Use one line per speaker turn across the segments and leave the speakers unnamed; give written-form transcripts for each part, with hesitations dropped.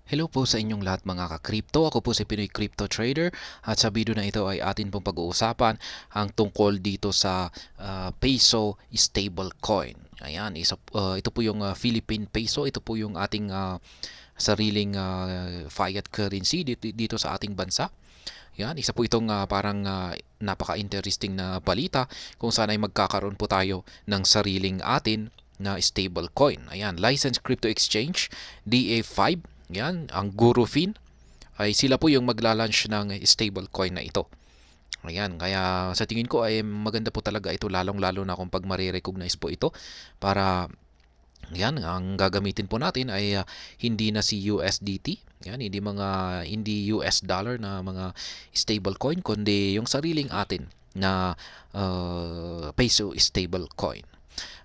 Hello po sa inyong lahat mga ka-crypto. Ako po si Pinoy Crypto Trader at sa video na ito ay atin pong pag-uusapan ang tungkol dito sa peso stablecoin. Ayan, ito po yung Philippine peso. Ito po yung ating sariling fiat currency dito sa ating bansa. Yan, isa po itong parang napaka-interesting na balita kung saan ay magkakaroon po tayo ng sariling atin na stablecoin. Ayan, Licensed Crypto Exchange, DA5. Yan, ang GuruFin ay sila po yung magla-launch ng stablecoin na ito. Ayan, kaya sa tingin ko ay maganda po talaga ito lalong-lalo na kung pag marirecognize po ito para yan, ang gagamitin po natin ay hindi na si USDT. Yan, hindi US dollar na mga stablecoin kundi yung sariling atin na peso stablecoin.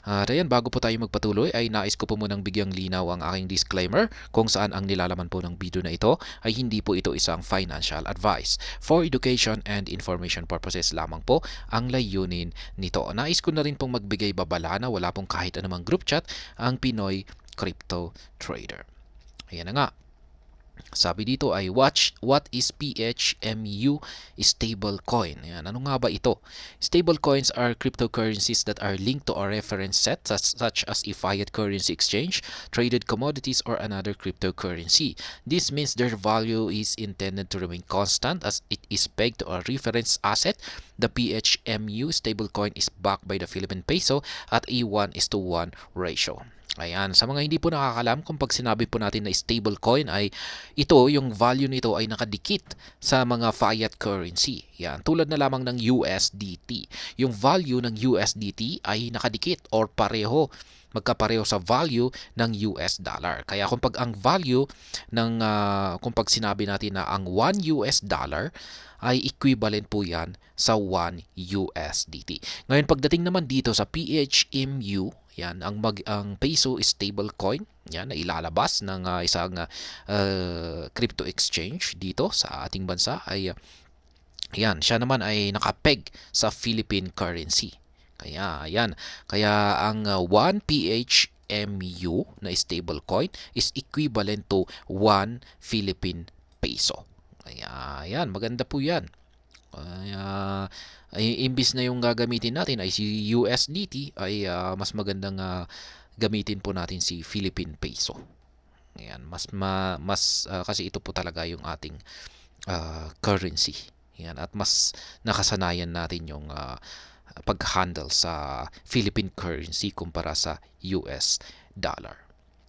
At ayan, bago po tayo magpatuloy ay nais ko po munang bigyang linaw ang aking disclaimer kung saan ang nilalaman po ng video na ito ay hindi po ito isang financial advice. For education and information purposes lamang po ang layunin nito. Nais ko na rin pong magbigay babala na wala pong kahit anumang group chat ang Pinoy Crypto Trader. Ayan na nga. Sabi dito ay what is PHMU stablecoin? Yan, ano nga ba ito? Stablecoins are cryptocurrencies that are linked to a reference set such as a fiat currency exchange, traded commodities, or another cryptocurrency. This means their value is intended to remain constant as it is pegged to a reference asset. The PHMU stablecoin is backed by the Philippine peso at a 1:1 ratio. Ayan, sa mga hindi po nakakalam, kung pag sinabi po natin na stablecoin ay ito, yung value nito ay nakadikit sa mga fiat currency. Yan, tulad na lamang ng USDT. Yung value ng USDT ay nakadikit or magkapareho sa value ng US dollar. Kaya kung pag ang value ng kung pag sinabi natin na ang 1 US dollar ay equivalent po yan sa 1 USDT. Ngayon pagdating naman dito sa PHMU, yan ang peso stable coin, yan na ilalabas ng isang crypto exchange dito sa ating bansa ay yan, siya naman ay nakapeg sa Philippine currency. Kaya ang 1 PHMU na stable coin is equivalent to 1 Philippine peso. Kaya yan, maganda po yan. Kaya imbis na yung gagamitin natin ay si USDT ay mas magandang gamitin po natin si Philippine peso. Ayan, kasi ito po talaga yung ating currency. Ayan, at mas nakasanayan natin yung pag-handle sa Philippine currency kumpara sa US dollar.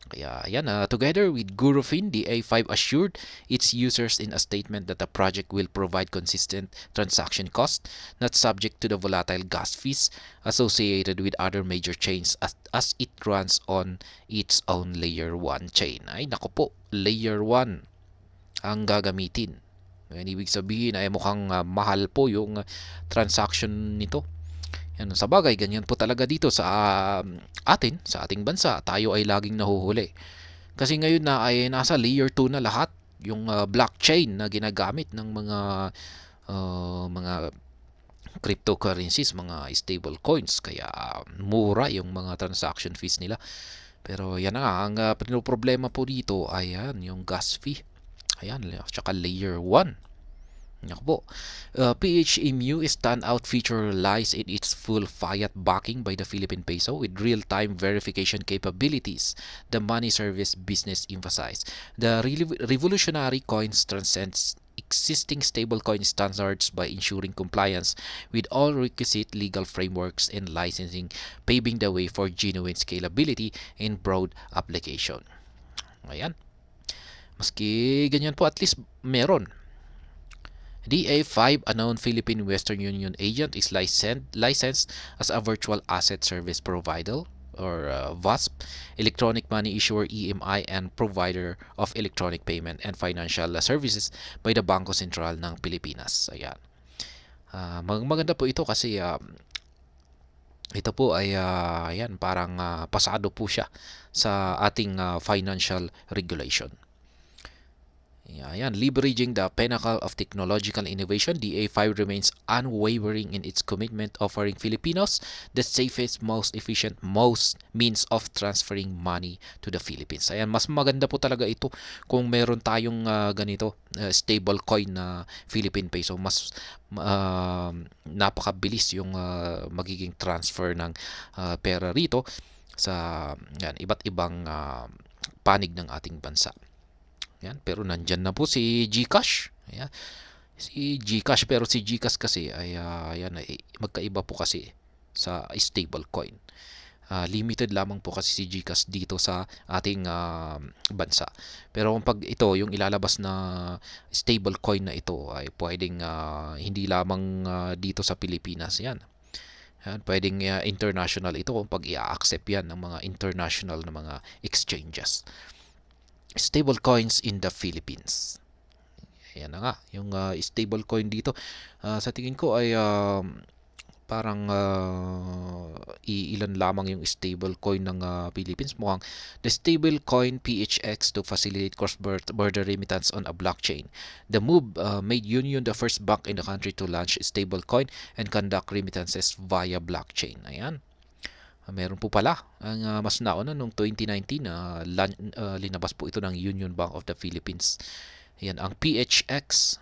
Kaya yan, together with GuruFin, the A5 assured its users in a statement that the project will provide consistent transaction cost, not subject to the volatile gas fees associated with other major chains as it runs on its own Layer 1 chain. Ay, nako po, Layer 1 ang gagamitin. Ngayon, ibig sabihin ay mukhang mahal po yung transaction nito. Yan, sa bagay, ganyan po talaga dito sa sa ating bansa. Tayo ay laging nahuhuli. Kasi ngayon na ay nasa layer 2 na lahat yung blockchain na ginagamit ng mga cryptocurrencies, mga stable coins. Kaya mura yung mga transaction fees nila. Pero yan na nga, ang problema po dito ay yan, yung gas fee. Ayan, tsaka layer 1. Ako po. PHMU standout feature lies in its full fiat backing by the Philippine peso with real-time verification capabilities. The money service business emphasized. The revolutionary coins transcends existing stablecoin standards by ensuring compliance with all requisite legal frameworks and licensing, paving the way for genuine scalability and broad application. Ayan. Maski ganyan po, at least meron. DA5, a known Philippine Western Union agent, is licensed as a virtual asset service provider or VASP, electronic money issuer EMI, and provider of electronic payment and financial services by the Bangko Sentral ng Pilipinas. Ayan. Maganda po ito kasi ito po ay ayan, parang pasado po siya sa ating financial regulation. Ayan, leveraging the pinnacle of technological innovation, DA5 remains unwavering in its commitment, offering Filipinos the safest, most efficient, most means of transferring money to the Philippines. Ayan, mas maganda po talaga ito kung meron tayong ganito, stable coin na Philippine peso. Mas napakabilis yung magiging transfer ng pera rito sa yan, iba't ibang panig ng ating bansa. Yan, pero nandyan na po si GCash. Ayan, si GCash, pero si GCash kasi ay yan, ay magkaiba po kasi sa stablecoin. Limited lamang po kasi si GCash dito sa ating bansa. Pero kung pag ito, yung ilalabas na stablecoin na ito ay pwedeng hindi lamang dito sa Pilipinas yan. Yan, pwedeng international ito kung pag i-accept yan ng mga international na mga exchanges. Stable coins in the Philippines. Ayan na nga, yung stable coin dito. Sa tingin ko ay parang ilan lamang yung stable coin ng Philippines. Mukhang the stable coin PHX to facilitate cross-border remittance on a blockchain. The move made Union the first bank in the country to launch stable coin and conduct remittances via blockchain. Ayan. Meron po pala ang mas nauna noong 2019 linabas po ito ng Union Bank of the Philippines. Ayan, ang PHX.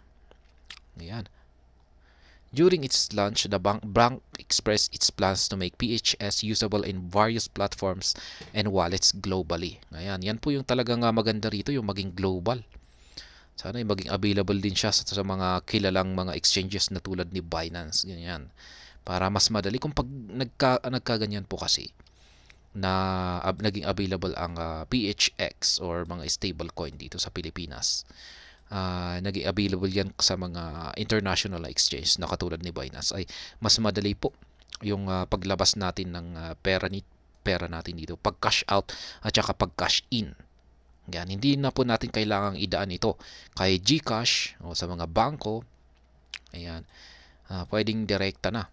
Ayan. During its launch, the bank expressed its plans to make PHS usable in various platforms and wallets globally. Ayan, yan po yung talagang maganda rito, yung maging global. Sana yung maging available din siya sa mga kilalang mga exchanges na tulad ni Binance. Ganyan. Para mas madali kung pag nagkaganyan po kasi na naging available ang PHX or mga stablecoin dito sa Pilipinas. Naging available yan sa mga international exchange na katulad ni Binance, ay mas madali po yung paglabas natin ng pera natin dito, pag cash out at saka pag cash in. Yan, hindi na po natin kailangang idaan ito kay GCash o sa mga bangko. Ayan, pwedeng direkta na.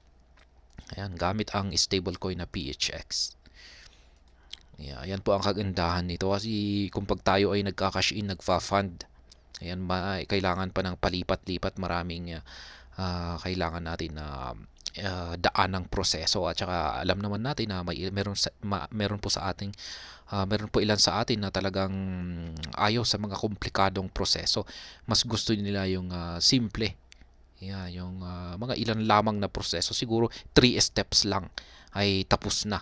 Ayan, gamit ang stablecoin na PHX. Ayan po ang kagandahan nito kasi kung pag tayo ay nagka-cash in, nagfa-fund, ayan, kailangan pa ng palipat-lipat, maraming kailangan natin na daan ng proseso, at saka alam naman natin na meron po sa ating meron po ilan sa atin na talagang ayaw sa mga komplikadong proseso. Mas gusto nila yung simple. Yeah, yung mga ilan lamang na proseso, siguro 3 steps lang ay tapos na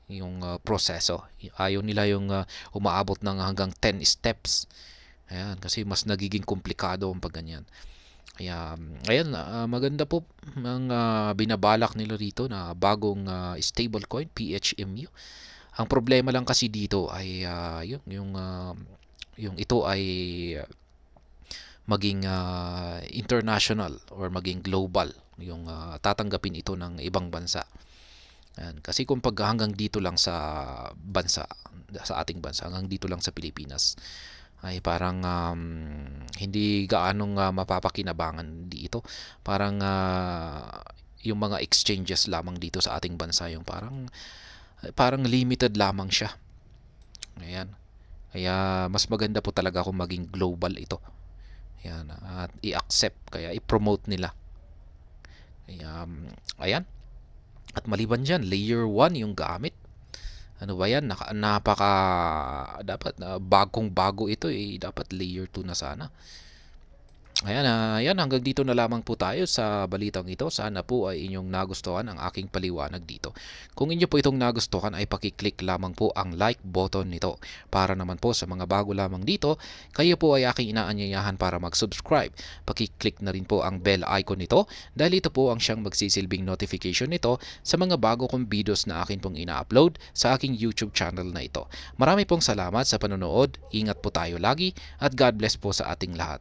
yung proseso. Ayaw nila yung umaabot ng hanggang 10 steps. Ayan, kasi mas nagiging komplikado ang pag ganyan. Kaya, ayan, maganda po ang binabalak nila rito na bagong stablecoin, PHMU. Ang problema lang kasi dito ay yung ito ay maging international or maging global, yung tatanggapin ito ng ibang bansa. Ayan. Kasi kung pag hanggang dito lang sa bansa, sa ating bansa, hanggang dito lang sa Pilipinas, ay parang hindi gaanong mapapakinabangan dito. Parang yung mga exchanges lamang dito sa ating bansa, yung parang limited lamang siya. Ayan. Kaya mas maganda po talaga kung maging global ito. Ayan, at i-accept, kaya i-promote nila. Kaya, ayan. At maliban dyan, layer 1 yung gamit. Ano ba yan? Napaka dapat bagong bago ito eh. Dapat layer 2 na sana. Ayan, ayan, hanggang dito na lamang po tayo sa balitang ito. Sana po ay inyong nagustuhan ang aking paliwanag dito. Kung inyo po itong nagustuhan ay pakiclick lamang po ang like button nito. Para naman po sa mga bago lamang dito, kayo po ay aking inaanyayahan para mag-subscribe. Pakiclick na rin po ang bell icon nito dahil ito po ang siyang magsisilbing notification nito sa mga bago kong videos na akin pong ina-upload sa aking YouTube channel na ito. Marami pong salamat sa panonood. Ingat po tayo lagi at God bless po sa ating lahat.